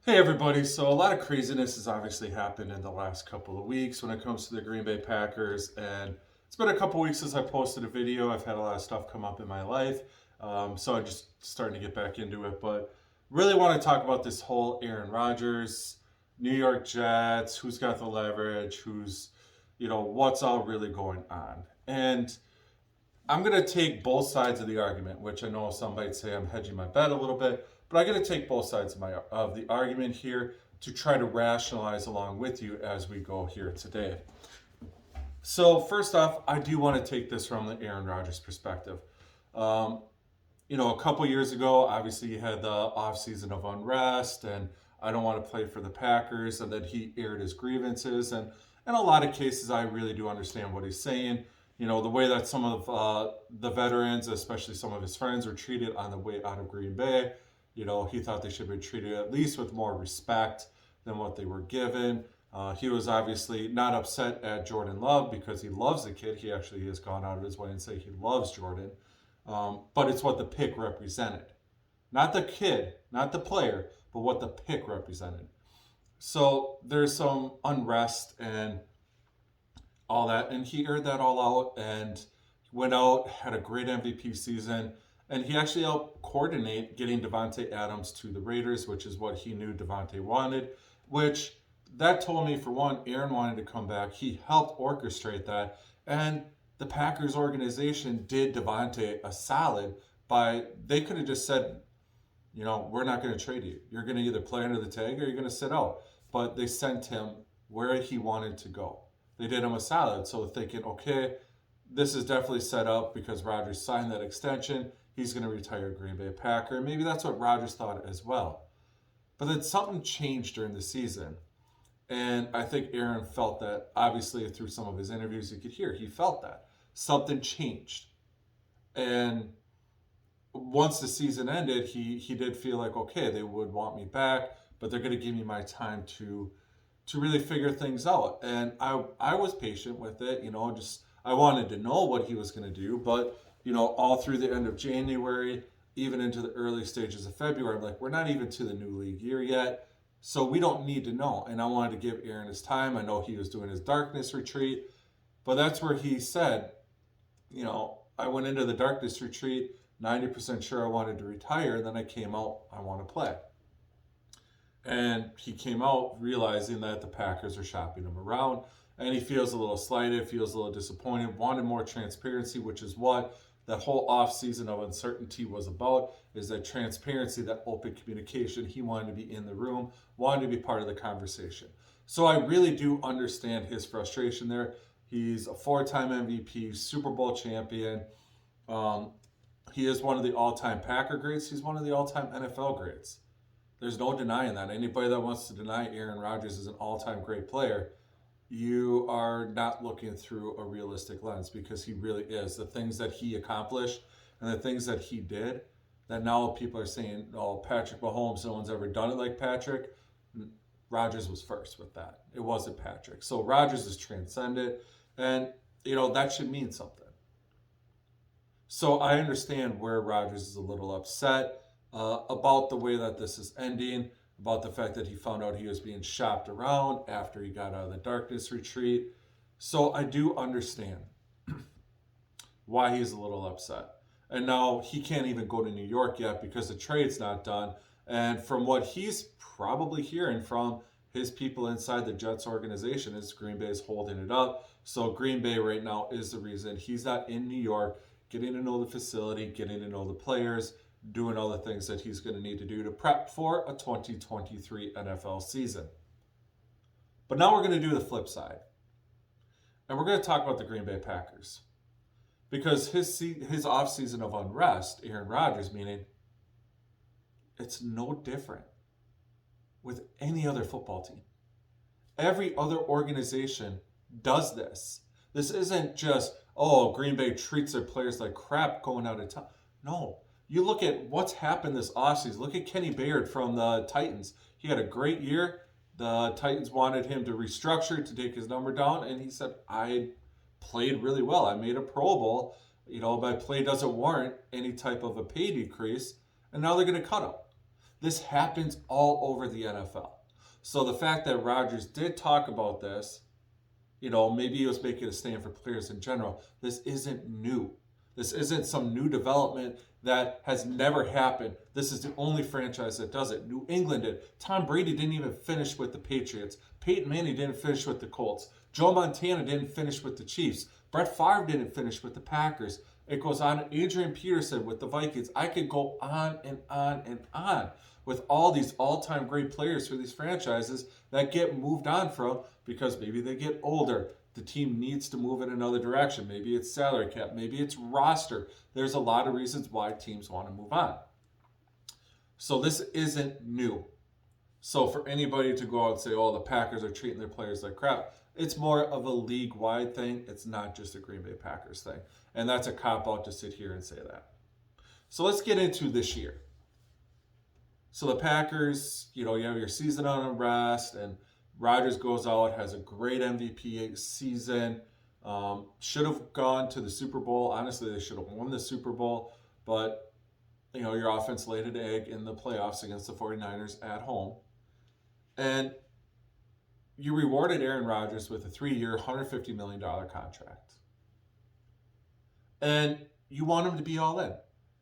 Hey everybody, so a lot of craziness has obviously happened in the last couple of weeks when it comes to the Green Bay Packers, and it's been a couple weeks since I posted a video. I've had a lot of stuff come up in my life, so I'm just starting to get back into it. But really want to talk about this whole Aaron Rodgers, New York Jets, who's got the leverage, what's all really going on. And I'm going to take both sides of the argument, which I know some might say I'm hedging my bet a little bit, but I'm going to take both sides of the argument here to try to rationalize along with you as we go here today. So first off, I do want to take this from the Aaron Rodgers perspective. Um, a couple years ago, obviously you had the offseason of unrest and I don't want to play for the Packers, and then he aired his grievances. And in a lot of cases, I really do understand what he's saying. The way that some of the veterans, especially some of his friends, were treated on the way out of Green Bay. He thought they should be treated at least with more respect than what they were given. He was obviously not upset at Jordan Love because he loves the kid. He actually has gone out of his way and say he loves Jordan. But it's what the pick represented. Not the kid, not the player, but what the pick represented. So there's some unrest and all that, and he aired that all out and went out, had a great MVP season, and he actually helped coordinate getting Devontae Adams to the Raiders, which is what he knew Devontae wanted, which that told me, for one, Aaron wanted to come back. He helped orchestrate that, and the Packers organization did Devontae a solid by, they could have just said, we're not going to trade you. You're going to either play under the tag or you're going to sit out. But they sent him where he wanted to go. They did him a solid. So thinking, okay, this is definitely set up because Rodgers signed that extension. He's going to retire Green Bay Packer. Maybe that's what Rodgers thought as well. But then something changed during the season. And I think Aaron felt that, obviously, through some of his interviews, you could hear he felt that. Something changed. And once the season ended, he did feel like, okay, they would want me back, but they're going to give me my time to really figure things out. And I was patient with it, just I wanted to know what he was going to do, but all through the end of January, even into the early stages of February, I'm like, we're not even to the new league year yet, so we don't need to know. And I wanted to give Aaron his time. I know he was doing his darkness retreat, but that's where he said, I went into the darkness retreat 90% sure I wanted to retire, and then I came out, I want to play. And he came out realizing that the Packers are shopping him around, and he feels a little slighted, feels a little disappointed, wanted more transparency, which is what that whole offseason of uncertainty was about, is that transparency, that open communication. He wanted to be in the room, wanted to be part of the conversation. So I really do understand his frustration there. He's a four-time MVP, Super Bowl champion. Um, he is one of the all-time Packer greats. He's one of the all-time NFL greats. There's no denying that. Anybody that wants to deny Aaron Rodgers is an all-time great player, you are not looking through a realistic lens, because he really is. The things that he accomplished and the things that he did, that now people are saying, oh, Patrick Mahomes, no one's ever done it like Patrick. Rodgers was first with that. It wasn't Patrick. So Rodgers is transcendent, and, that should mean something. So I understand where Rodgers is a little upset about the way that this is ending, about the fact that he found out he was being shopped around after he got out of the darkness retreat. So I do understand why he's a little upset. And now he can't even go to New York yet because the trade's not done. And from what he's probably hearing from his people inside the Jets organization, is Green Bay is holding it up. So Green Bay right now is the reason he's not in New York, getting to know the facility, getting to know the players, doing all the things that he's going to need to do to prep for a 2023 NFL season. But now we're going to do the flip side. And we're going to talk about the Green Bay Packers. Because his offseason of unrest, Aaron Rodgers, meaning, it's no different with any other football team. Every other organization does this. This isn't just, oh, Green Bay treats their players like crap going out of town. No. You look at what's happened this offseason. Look at Kenny Bayard from the Titans. He had a great year. The Titans wanted him to restructure, to take his number down, and he said, I played really well. I made a Pro Bowl. My play doesn't warrant any type of a pay decrease, and now they're going to cut him. This happens all over the NFL. So the fact that Rodgers did talk about this, maybe he was making a stand for players in general. This isn't new. This isn't some new development that has never happened. This is the only franchise that does it. New England did. Tom Brady didn't even finish with the Patriots. Peyton Manning didn't finish with the Colts. Joe Montana didn't finish with the Chiefs. Brett Favre didn't finish with the Packers. It goes on. Adrian Peterson with the Vikings. I could go on and on and on with all these all-time great players for these franchises that get moved on from because maybe they get older. The team needs to move in another direction. Maybe it's salary cap. Maybe it's roster. There's a lot of reasons why teams want to move on. So this isn't new. So for anybody to go out and say, oh, the Packers are treating their players like crap, it's more of a league-wide thing. It's not just a Green Bay Packers thing. And that's a cop-out to sit here and say that. So let's get into this year. So the Packers, you have your season on unrest, and Rodgers goes out, has a great MVP season. Should have gone to the Super Bowl. Honestly, they should have won the Super Bowl. But, your offense laid an egg in the playoffs against the 49ers at home. And you rewarded Aaron Rodgers with a 3-year, $150 million contract. And you want him to be all in.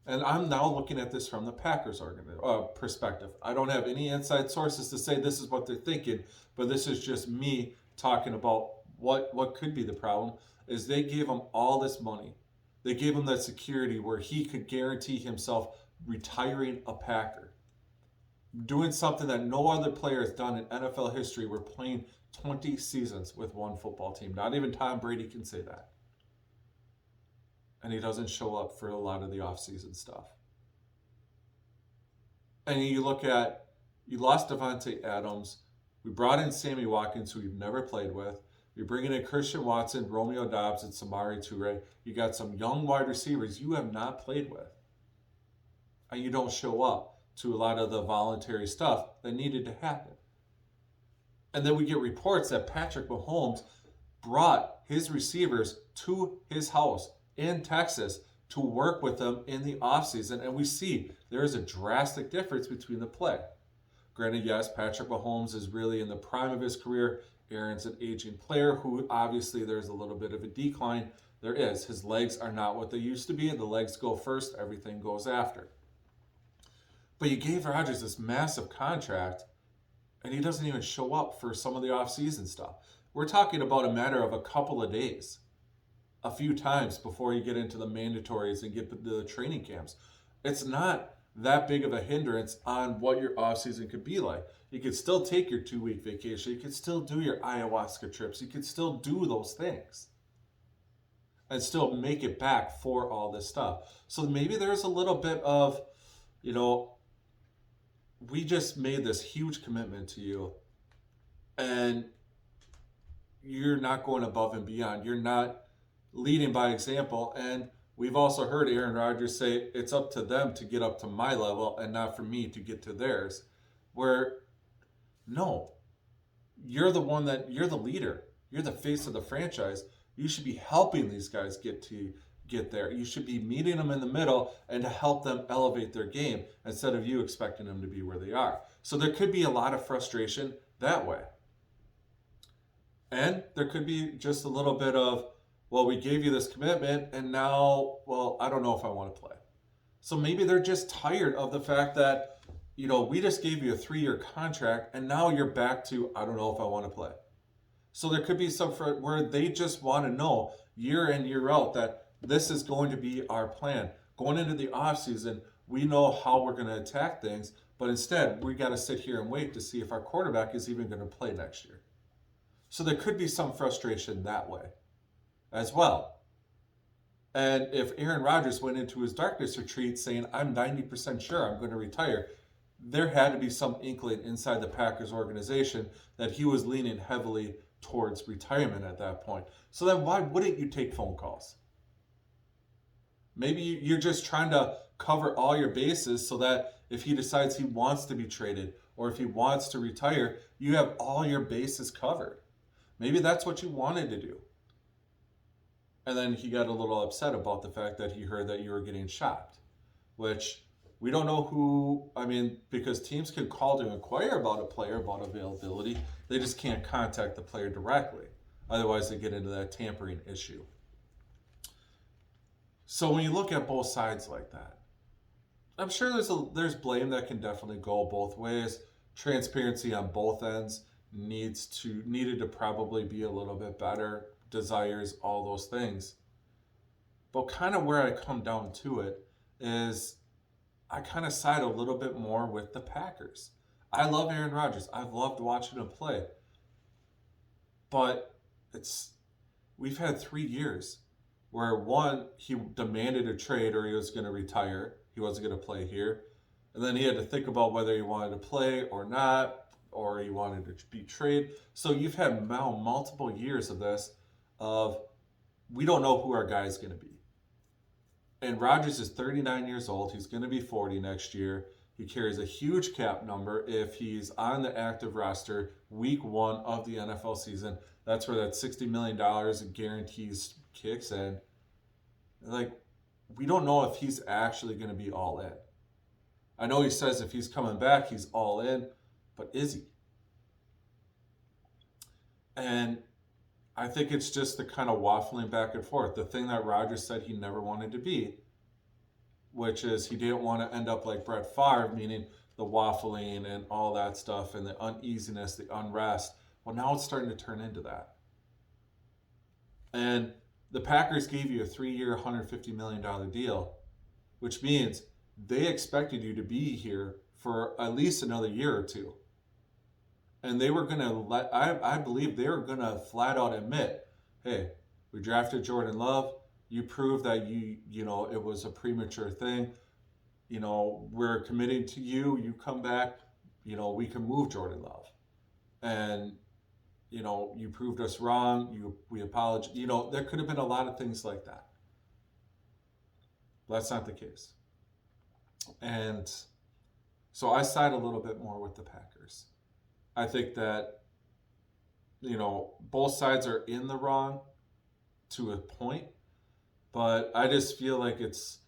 And I'm now looking at this from the Packers perspective. I don't have any inside sources to say this is what they're thinking, but this is just me talking about what could be the problem, is they gave him all this money. They gave him that security where he could guarantee himself retiring a Packer. Doing something that no other player has done in NFL history. We're playing 20 seasons with one football team. Not even Tom Brady can say that. And he doesn't show up for a lot of the offseason stuff. And you look at, you lost Devontae Adams. We brought in Sammy Watkins, who you've never played with. You're bringing in Christian Watson, Romeo Doubs, and Samari Toure. You got some young wide receivers you have not played with. And you don't show up to a lot of the voluntary stuff that needed to happen. And then we get reports that Patrick Mahomes brought his receivers to his house in Texas to work with them in the offseason. And we see there is a drastic difference between the play. Granted, yes, Patrick Mahomes is really in the prime of his career. Aaron's an aging player who obviously there's a little bit of a decline. There is. His legs are not what they used to be. The legs go first, everything goes after. But you gave Rodgers this massive contract, and he doesn't even show up for some of the offseason stuff. We're talking about a matter of a couple of days, a few times before you get into the mandatories and get the training camps. It's not that big of a hindrance on what your offseason could be like. You could still take your 2-week vacation. You could still do your ayahuasca trips. You could still do those things and still make it back for all this stuff. So maybe there's a little bit of, we just made this huge commitment to you and you're not going above and beyond. You're not leading by example. And we've also heard Aaron Rodgers say it's up to them to get up to my level and not for me to get to theirs. Where, no, you're the leader. You're the face of the franchise. You should be helping these guys get there. You should be meeting them in the middle and to help them elevate their game instead of you expecting them to be where they are. So there could be a lot of frustration that way. And there could be just a little bit of, well, we gave you this commitment and now, well, I don't know if I want to play. So maybe they're just tired of the fact that, we just gave you a 3-year contract and now you're back to, I don't know if I want to play. So there could be some where they just want to know year in, year out that this is going to be our plan. Going into the offseason, we know how we're going to attack things, but instead we got to sit here and wait to see if our quarterback is even going to play next year. So there could be some frustration that way as well. And if Aaron Rodgers went into his darkness retreat saying, I'm 90% sure I'm going to retire, there had to be some inkling inside the Packers organization that he was leaning heavily towards retirement at that point. So then why wouldn't you take phone calls? Maybe you're just trying to cover all your bases so that if he decides he wants to be traded or if he wants to retire, you have all your bases covered. Maybe that's what you wanted to do. And then he got a little upset about the fact that he heard that you were getting shopped, which We don't know who, I mean, because teams can call to inquire about a player, about availability. They just can't contact the player directly. Otherwise, they get into that tampering issue. So when you look at both sides like that, I'm sure there's blame that can definitely go both ways. Transparency on both ends needed to probably be a little bit better. Desires, all those things. But kind of where I come down to it is I kind of side a little bit more with the Packers. I love Aaron Rodgers. I've loved watching him play. But it's we've had 3 years where one, he demanded a trade or he was going to retire. He wasn't going to play here. And then he had to think about whether he wanted to play or not, or he wanted to be traded. So you've had now multiple years of this, of we don't know who our guy is going to be. And Rodgers is 39 years old. He's going to be 40 next year. He carries a huge cap number if he's on the active roster week 1 of the NFL season. That's where that $60 million in guarantees kicks in. Like, we don't know if he's actually going to be all in. I know he says if he's coming back, he's all in, but is he? And I think it's just the kind of waffling back and forth. The thing that Rodgers said he never wanted to be, which is he didn't want to end up like Brett Favre, meaning the waffling and all that stuff and the uneasiness, the unrest. Well, now it's starting to turn into that. And the Packers gave you a 3-year, $150 million deal, which means they expected you to be here for at least another year or two. And they were going to I believe they were going to flat out admit, hey, we drafted Jordan Love. You proved that it was a premature thing. We're committing to you. You come back, we can move Jordan Love. And, you proved us wrong. We apologize. There could have been a lot of things like that. But that's not the case. And so I side a little bit more with the Packers. I think that, both sides are in the wrong to a point, but I just feel like it's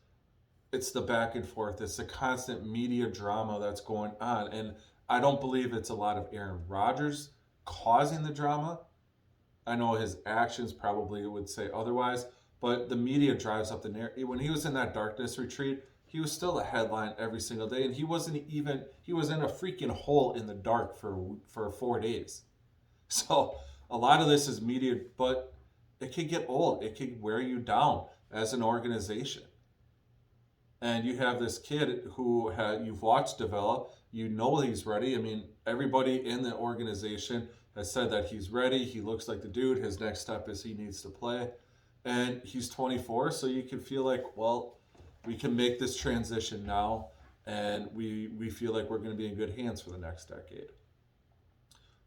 the back and forth. It's the constant media drama that's going on. And I don't believe it's a lot of Aaron Rodgers causing the drama. I know his actions probably would say otherwise, but the media drives up the narrative. When he was in that darkness retreat, he was still a headline every single day, and he was in a freaking hole in the dark for 4 days. So a lot of this is media, but it can get old. It can wear you down as an organization. And you have this kid who you've watched develop. You know he's ready. I mean, everybody in the organization has said that he's ready. He looks like the dude. His next step is he needs to play. And he's 24, so you can feel like, well, we can make this transition now, and we feel like we're going to be in good hands for the next decade.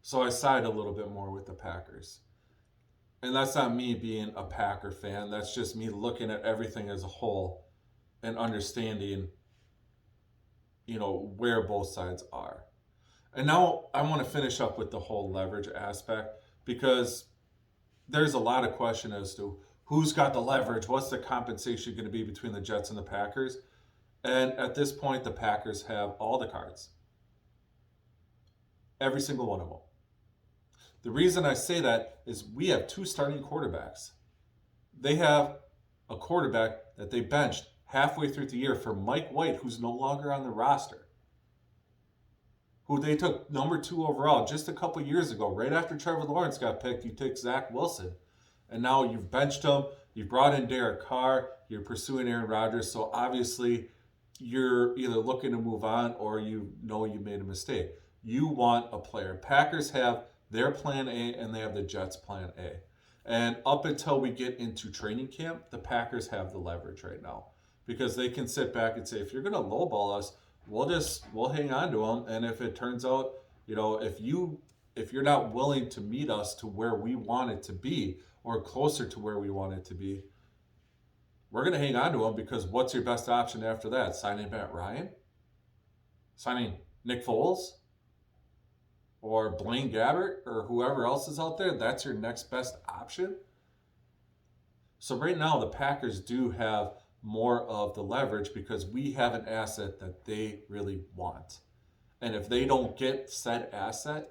So I side a little bit more with the Packers. And that's not me being a Packer fan. That's just me looking at everything as a whole and understanding, where both sides are. And now I want to finish up with the whole leverage aspect, because there's a lot of question as to who's got the leverage, what's the compensation going to be between the Jets and the Packers. And at this point, the Packers have all the cards. Every single one of them. The reason I say that is we have 2 starting quarterbacks. They have a quarterback that they benched halfway through the year for Mike White, who's no longer on the roster, who they took number 2 overall just a couple years ago. Right after Trevor Lawrence got picked, you took Zach Wilson. And now you've benched him. You've brought in Derek Carr. You're pursuing Aaron Rodgers. So obviously, you're either looking to move on or you made a mistake. You want a player. Packers have their plan A and they have the Jets' plan A. And up until we get into training camp, the Packers have the leverage right now, because they can sit back and say, if you're going to lowball us, we'll hang on to them. And if it turns out, if you're not willing to meet us to where we want it to be, or closer to where we want it to be, we're going to hang on to him, because what's your best option after that? Signing Matt Ryan? Signing Nick Foles? Or Blaine Gabbert? Or whoever else is out there? That's your next best option? So right now, the Packers do have more of the leverage because we have an asset that they really want. And if they don't get said asset,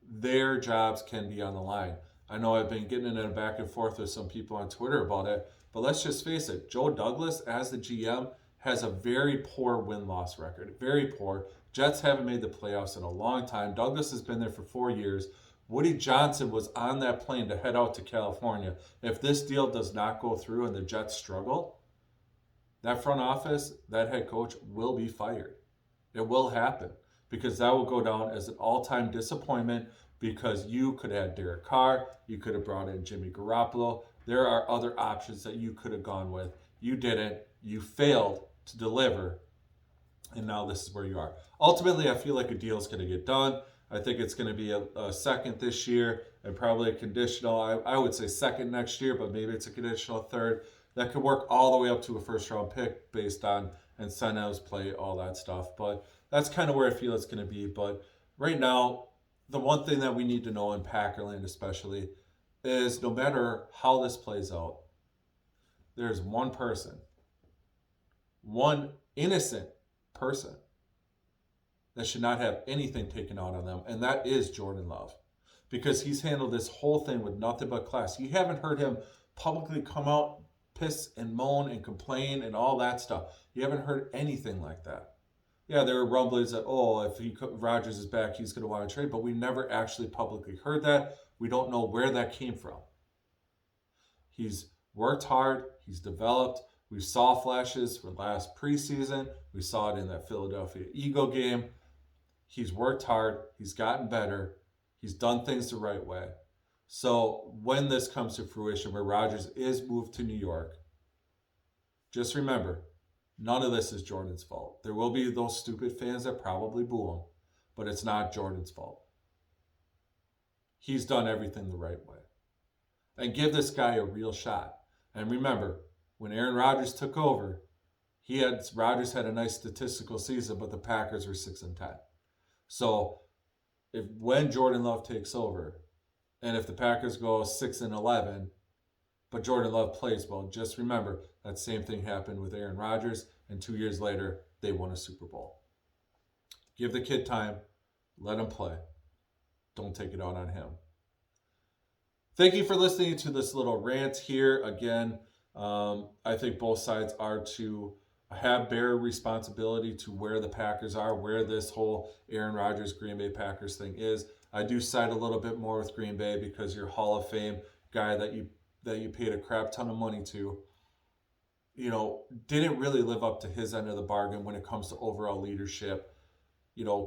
their jobs can be on the line. I know I've been getting in a back and forth with some people on Twitter about it, but let's just face it, Joe Douglas, as the GM, has a very poor win-loss record. Very poor. Jets haven't made the playoffs in a long time. Douglas has been there for 4 years. Woody Johnson was on that plane to head out to California. If this deal does not go through and the Jets struggle, that front office, that head coach will be fired. It will happen because that will go down as an all-time disappointment because you could have Derek Carr, you could have brought in Jimmy Garoppolo. There are other options that you could have gone with. You didn't. You failed to deliver, and now this is where you are. Ultimately, I feel like a deal is going to get done. I think it's going to be a second this year and probably a conditional. I would say second next year, but maybe it's a conditional third. That could work all the way up to a first-round pick based on incentives, play, all that stuff. But that's kind of where I feel it's going to be. But right now, the one thing that we need to know in Packerland especially is no matter how this plays out, there's one person, one innocent person that should not have anything taken out on them, and that is Jordan Love. Because he's handled this whole thing with nothing but class. You haven't heard him publicly come out, piss and moan and complain and all that stuff. You haven't heard anything like that. Yeah, there were rumblings that, if Rodgers is back, he's going to want to trade, but we never actually publicly heard that. We don't know where that came from. He's worked hard. He's developed. We saw flashes for last preseason. We saw it in that Philadelphia Eagle game. He's worked hard. He's gotten better. He's done things the right way. So when this comes to fruition, where Rodgers is moved to New York, just remember, none of this is Jordan's fault. There will be those stupid fans that probably boo him, but it's not Jordan's fault. He's done everything the right way. And give this guy a real shot. And remember, when Aaron Rodgers took over, Rodgers had a nice statistical season, but the Packers were 6-10. So when Jordan Love takes over, and if the Packers go 6-11, but Jordan Love plays well, just remember that same thing happened with Aaron Rodgers, and 2 years later, they won a Super Bowl. Give the kid time. Let him play. Don't take it out on him. Thank you for listening to this little rant here. Again, I think both sides are to bear responsibility to where the Packers are, where this whole Aaron Rodgers, Green Bay Packers thing is. I do side a little bit more with Green Bay because your Hall of Fame guy that you paid a crap ton of money to, didn't really live up to his end of the bargain when it comes to overall leadership.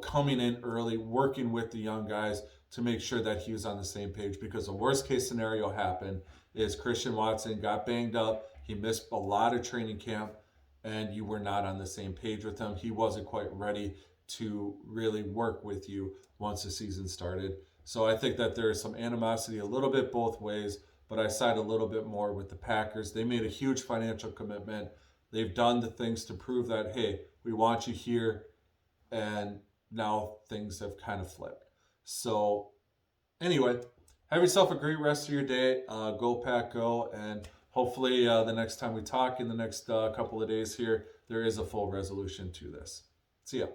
Coming in early, working with the young guys to make sure that he was on the same page, because the worst case scenario happened is Christian Watson got banged up. He missed a lot of training camp, and you were not on the same page with him. He wasn't quite ready to really work with you once the season started. So I think that there is some animosity a little bit both ways, but I side a little bit more with the Packers. They made a huge financial commitment. They've done the things to prove that, hey, we want you here, and now things have kind of flipped. So anyway, have yourself a great rest of your day. Go Pack, go, and hopefully the next time we talk in the next couple of days here, there is a full resolution to this. See ya.